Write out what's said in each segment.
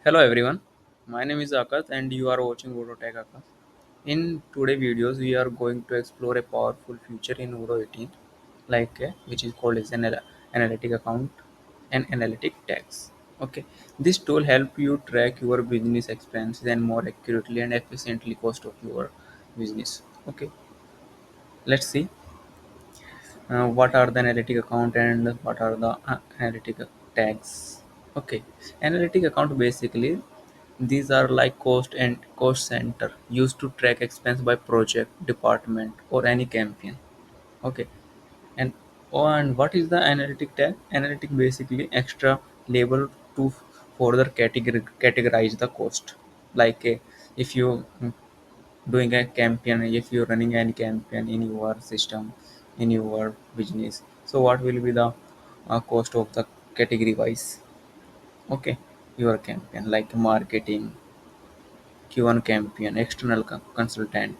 Hello everyone, my name is Akash and you are watching Odoo Tech Akash. In today's videos, we are going to explore a powerful feature in Odoo 18, which is called as analytic account and analytic tags. Okay, this tool help you track your business expenses and more accurately and efficiently cost of your business. Okay, let's see what are the analytic account and what are the analytic tags. Okay, analytic account basically these are like cost center used to track expense by project, department or any campaign. Okay, and and what is the analytic tag? Analytic basically extra label to further categorize the cost. Like if you doing a campaign, if you're running any campaign in your system, in your business, so what will be the cost of the category wise? Okay, your campaign like marketing, Q1 campaign, external consultant.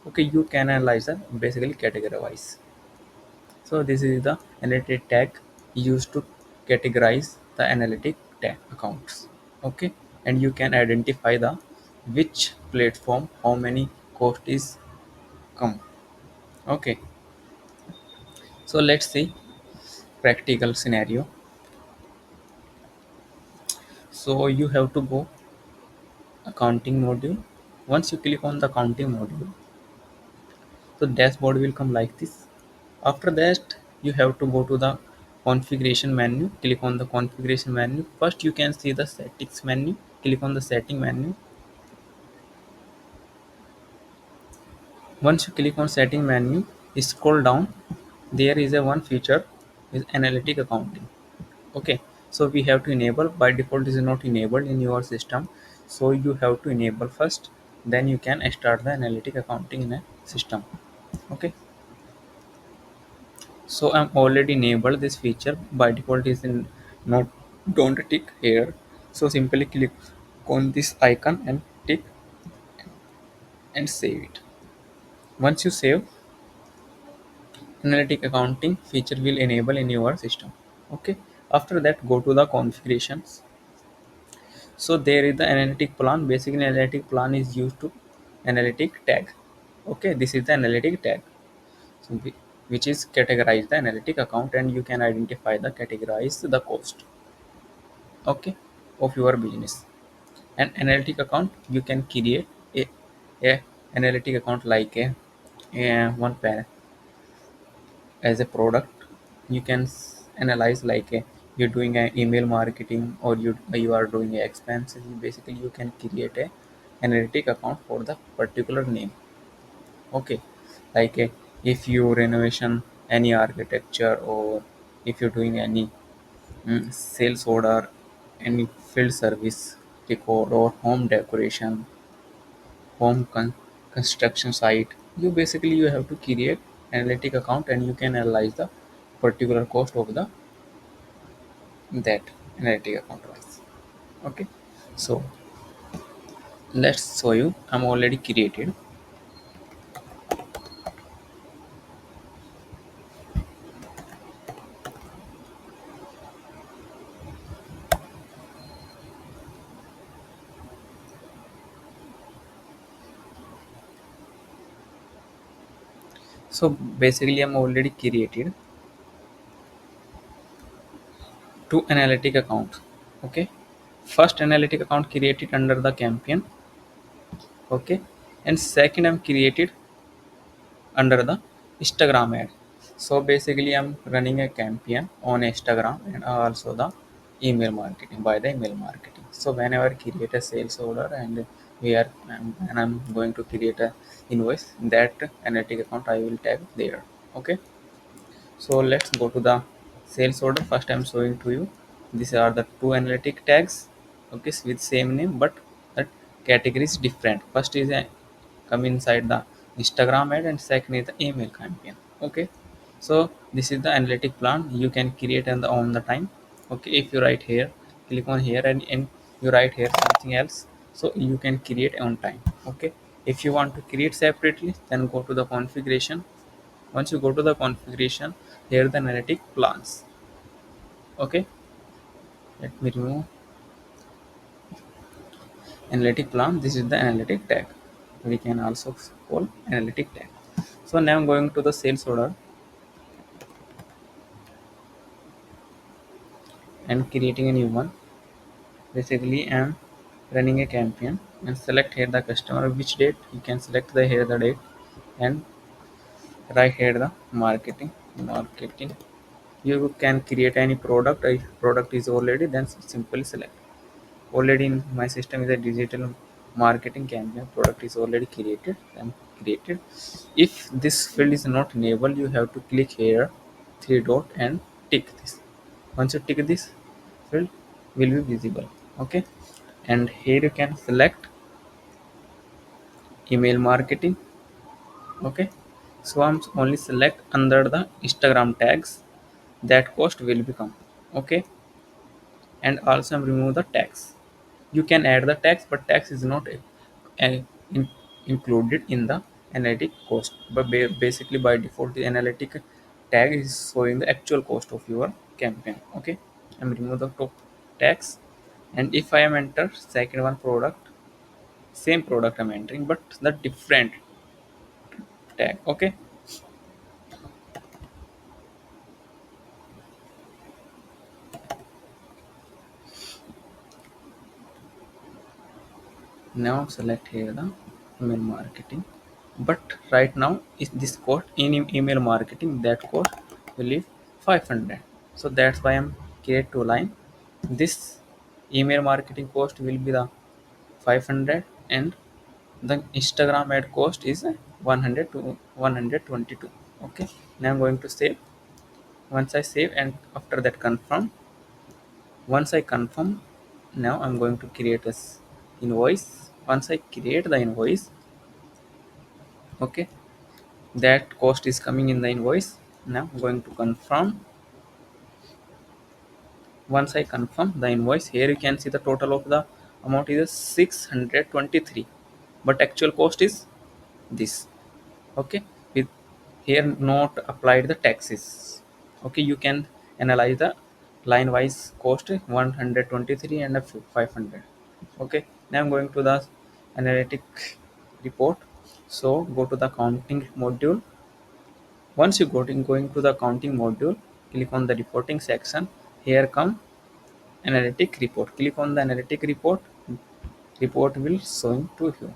Okay, you can analyze the basically category wise. So this is the analytic tag used to categorize the analytic tag accounts. Okay, and you can identify the which platform how many cost is come. Okay, so let's see practical scenario. So you have to go accounting module. Once you click on the accounting module, so dashboard will come like this. After that, you have to go to the configuration menu. Click on the configuration menu. First, you can see the settings menu. Click on the setting menu. Once you click on setting menu, scroll down. There is a one feature is analytic accounting. Okay, so we have to enable. By default, this is not enabled in your system. So you have to enable first. Then you can start the analytic accounting in a system. Okay. So I'm already enabled this feature. By default is in not don't tick here. So simply click on this icon and tick and save it. Once you save, analytic accounting feature will enable in your system. Okay. After that, go to the configurations. So there is the analytic plan. Basically, analytic plan is used to analytic tag. Okay, this is the analytic tag. So which is categorize the analytic account and you can identify the categorize the cost. Okay, of your business. An analytic account you can create a analytic account like a one pair as a product. You can analyze like you're doing an email marketing or you are doing a expenses. Basically you can create a analytic account for the particular name. Okay, like if you renovation any architecture or if you're doing any sales order, any field service decor or home decoration, construction site, you basically you have to create analytic account and you can analyze the particular cost of the that analytic account wise. Okay, so let's show you. I'm already created. So basically I'm already created two analytic accounts. Okay, first analytic account created under the campaign. Okay, and second I'm created under the Instagram ad. So basically, I'm running a campaign on Instagram and also the email marketing by the email marketing. So whenever I create a sales order and and I'm going to create a invoice, that analytic account I will tag there. Okay. So let's go to the sales order. First, I'm showing to you. These are the two analytic tags. Okay, with same name, but the category is different. First is a come inside the Instagram ad, and second is the email campaign. Okay, so this is the analytic plan you can create on the time. Okay, if you write here, click on here, and you write here something else, so you can create on time. Okay, if you want to create separately, then go to the configuration. Once you go to the configuration, here the analytic plans. Okay, let me remove. Analytic plan, this is the analytic tag. We can also call analytic tag. So now I'm going to the sales order and creating a new one. Basically, I'm running a campaign and select here the customer which date. You can select the here the date and right here the marketing. You can create any product. If product is already, then simply select. Already in my system is a digital marketing campaign. Product is already created and created. If this field is not enabled, you have to click here three dot and tick this. Once you tick this, field will be visible. Okay, and here you can select email marketing. Okay, so I'm only select under the Instagram tags, that cost will become. Okay, and also remove the tax. You can add the tax, but tax is not in, included in the analytic cost. But basically by default the analytic tag is showing the actual cost of your campaign. Okay, I'm remove the top tax, and if I am enter second one product, same product I'm entering but the different tag. Okay, now select here the email marketing, but right now is this cost in email marketing, that cost will be 500. So that's why I'm create two line. This email marketing cost will be the 500, and the Instagram ad cost is 100 to 122. Okay, now I'm going to save. Once I save and after that confirm, once I confirm, now I'm going to create a invoice. Once I create the invoice, okay, that cost is coming in the invoice. Now I'm going to confirm. Once I confirm the invoice, here you can see the total of the amount is 623, but actual cost is this. Okay, with here not applied the taxes. Okay, you can analyze the line wise cost 123 and a 500. Okay, now I'm going to the analytic report. So go to the accounting module. Once you going to the accounting module, click on the reporting section. Here come analytic report. Click on the analytic report. Report will showing to you.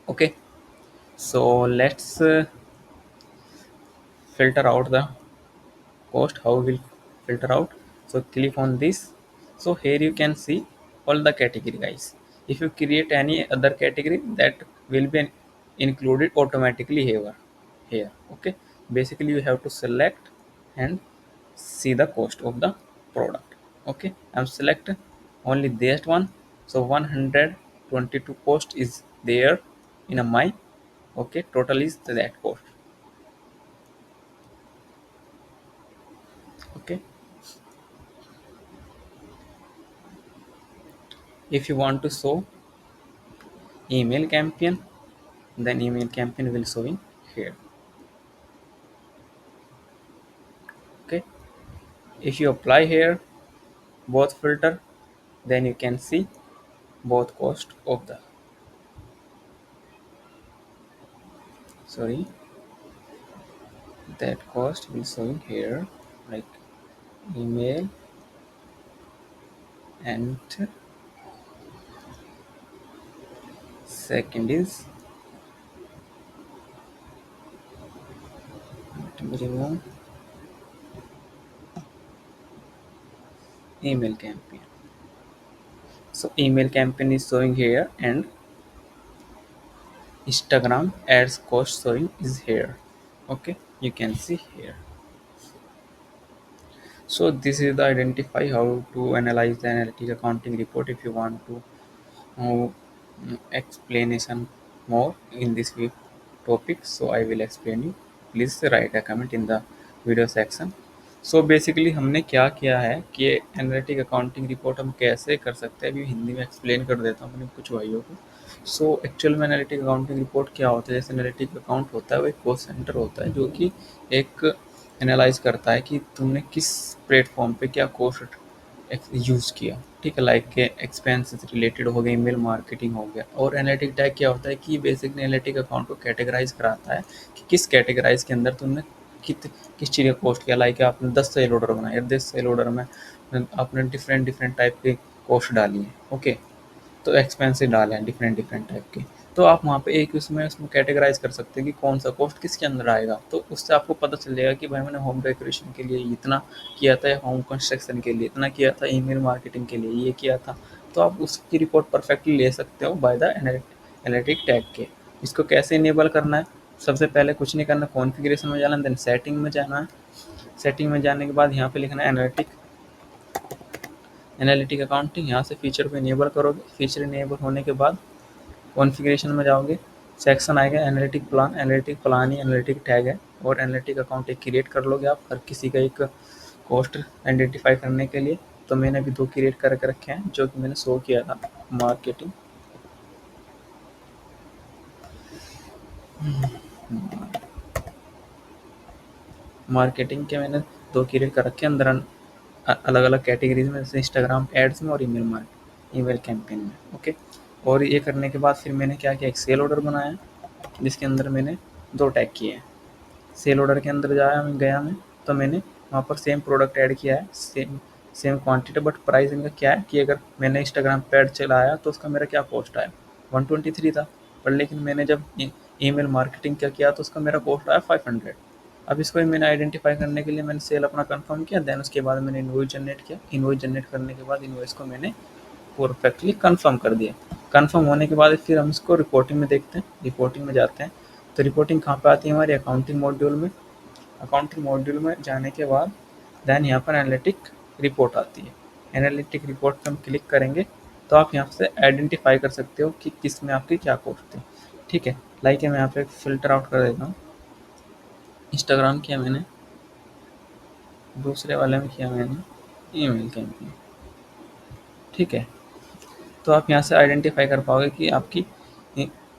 Okay, so let's filter out the cost. How will filter out? So click on this. So here you can see all the category, guys. If you create any other category, that will be included automatically here. Okay, basically you have to select and see the cost of the product. Okay, I'm select only that one. So 122 cost is there in a my. Okay, total is that cost. Okay, if you want to show email campaign, then email campaign will showing here. Okay, if you apply here both filter, then you can see both cost of the, sorry, that cost will showing here, like email and second is, let me remove email campaign. So email campaign is showing here and Instagram ads cost showing is here. Okay, you can see here. So this is the identify how to analyze the analytic accounting report. If you want to explanation more in this topic, so I will explain you. Please write a comment in the video section. So basically हमने क्या किया है कि analytic accounting report हम कैसे कर सकते हैं, अभी हिंदी में एक्सप्लेन कर देता हूँ अपने कुछ भाइयों को. सो एक्चुअल में एनालिटिक अकाउंटिंग रिपोर्ट क्या होता है. जैसे एनालिटिक अकाउंट होता है वो एक कॉस्ट सेंटर होता है जो कि एक एनालाइज करता है कि तुमने किस प्लेटफॉर्म पे क्या कॉस्ट यूज़ किया। ठीक है, लाइक के एक्सपेंसेस रिलेटेड हो गए, ईमेल मार्केटिंग हो गया। और एनालिटिक टैग क्या होता है कि बेसिकली एनालिटिक अकाउंट को कैटेगराइज कराता है कि किस कैटेगराइज के अंदर तुमने किस चीज़ का कॉस्ट किया। लाइक आपने 10 सेल ऑर्डर बनाए, 10 सेल ऑर्डर में आपने डिफरेंट डिफरेंट टाइप के कॉस्ट डाली है। ओके, तो एक्सपेंसिव डाले हैं डिफरेंट डिफरेंट टाइप के। तो आप वहाँ पे एक उसमें कैटेगराइज कर सकते हैं कि कौन सा कॉस्ट किसके अंदर आएगा। तो उससे आपको पता चल जाएगा कि भाई मैंने होम डेकोरेशन के लिए इतना किया था, या होम कंस्ट्रक्शन के लिए इतना किया था, ईमेल मार्केटिंग के लिए ये किया था। तो आप उसकी रिपोर्ट परफेक्टली ले सकते हो बाय द एनालिटिक टैग के। इसको कैसे इनेबल करना है? सबसे पहले कुछ नहीं करना, कॉन्फ़िगरेशन में जाना, देन सेटिंग में जाना है। सेटिंग में जाने के बाद यहाँ पे लिखना है एनालिटिक अकाउंटिंग। यहाँ से फीचर को इनेबल करोगे। फीचर इनेबल होने के बाद कॉन्फ़िगरेशन में जाओगे, सेक्शन आएगा एनालिटिक प्लान। एनालिटिक प्लान ही एनालिटिक टैग है, और एनालिटिक अकाउंट एक क्रिएट कर लोगे आप हर किसी का एक कॉस्ट आइडेंटिफाई करने के लिए। तो मैंने अभी 2 क्रिएट करके रखे हैं जो कि मैंने शो किया था। मार्केटिंग मार्केटिंग के मैंने 2 क्रिएट कर रखे हैं अंदर अलग अलग कैटेगरीज में, जैसे इंस्टाग्राम एड्स में और ईमेल कैंपेन में। ओके, और ये करने के बाद फिर मैंने क्या किया, एक सेल ऑर्डर बनाया जिसके अंदर मैंने 2 टैग किए हैं। सेल ऑर्डर के अंदर गया मैं, तो मैंने वहाँ पर सेम प्रोडक्ट ऐड किया है, same same quantity, but price इनका क्या है कि अगर मैंने इंस्टाग्राम पे ऐड चलाया तो उसका मेरा क्या कॉस्ट आया, 123 था। पर लेकिन मैंने जब ईमेल मार्केटिंग क्या किया तो उसका मेरा कॉस्ट आया 500। अब इसको ही मैंने आइडेंटिफाई करने के लिए मैंने सेल अपना कंफर्म किया, देन उसके बाद मैंने इनवॉइस जनरेट किया। इनवॉइस जनरेट करने के बाद इनवॉइस को मैंने परफेक्टली कंफर्म कर दिया। कंफर्म होने के बाद फिर हम इसको रिपोर्टिंग में देखते हैं। रिपोर्टिंग में जाते हैं, तो रिपोर्टिंग कहाँ पे आती है हमारी अकाउंटिंग मॉड्यूल में। अकाउंटिंग मॉड्यूल में जाने के बाद देन यहाँ पर एनालिटिक रिपोर्ट आती है। एनालिटिक रिपोर्ट पे हम क्लिक करेंगे तो आप यहाँ से आइडेंटिफाई कर सकते हो कि किस में आपकी क्या कॉस्ट थी। ठीक है, लाइक मैं यहाँ पे फिल्टर आउट कर देता हूँ। इंस्टाग्राम किया मैंने, दूसरे वाले में किया मैंने ईमेल कैंपेन। ठीक है, तो आप यहाँ से आइडेंटिफाई कर पाओगे कि आपकी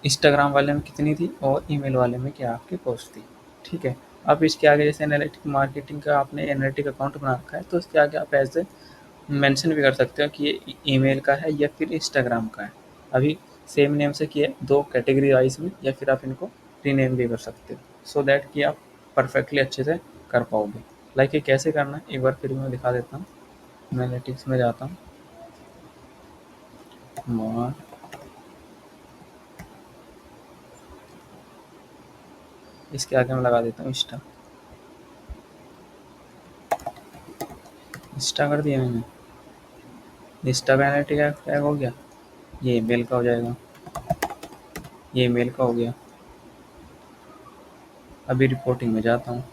इंस्टाग्राम वाले में कितनी थी और ईमेल वाले में क्या आपकी कॉस्ट थी। ठीक है, अब इसके आगे जैसे एनालिटिक मार्केटिंग का आपने एनालिटिक अकाउंट बना रखा है, तो इसके आगे आप ऐसे मेंशन भी कर सकते हो कि ये ईमेल का है या फिर इंस्टाग्राम का है। अभी सेम नेम से किए 2 कैटेगरी वाइज में, या फिर आप इनको रीनेम भी कर सकते हो, सो दैट कि आप परफेक्टली अच्छे से कर पाओगे। लाइक ये कैसे करना है एक बार फिर मैं दिखा देता हूँ। एनालिटिक्स में जाता हूँ, इसके आगे मैं लगा देता हूँ इंस्टा। इंस्टा कर दिया मैंने, इंस्टा का एनालिटिक टैग हो गया। ये मेल का हो जाएगा, ये मेल का हो गया। अभी रिपोर्टिंग में जाता हूँ,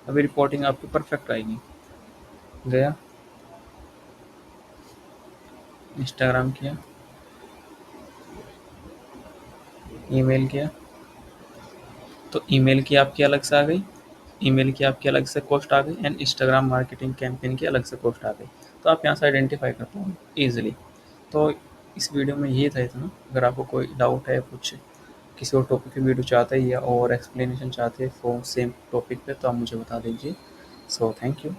अभी रिपोर्टिंग आपकी परफेक्ट आएगी। गया, इंस्टाग्राम किया, ईमेल किया, तो ईमेल की आपकी अलग से आ गई, ईमेल की आपकी अलग से कॉस्ट आ गई, एंड इंस्टाग्राम मार्केटिंग कैंपेन की अलग से कॉस्ट आ गई। तो आप यहाँ से आइडेंटिफाई कर पाओगे ईजिली। तो इस वीडियो में ये था इतना। अगर आपको कोई डाउट है, कुछ किसी और टॉपिक की वीडियो चाहते हैं या और एक्सप्लेनेशन चाहते हैं फॉर सेम टॉपिक पे, तो आप मुझे बता दीजिए। So thank you.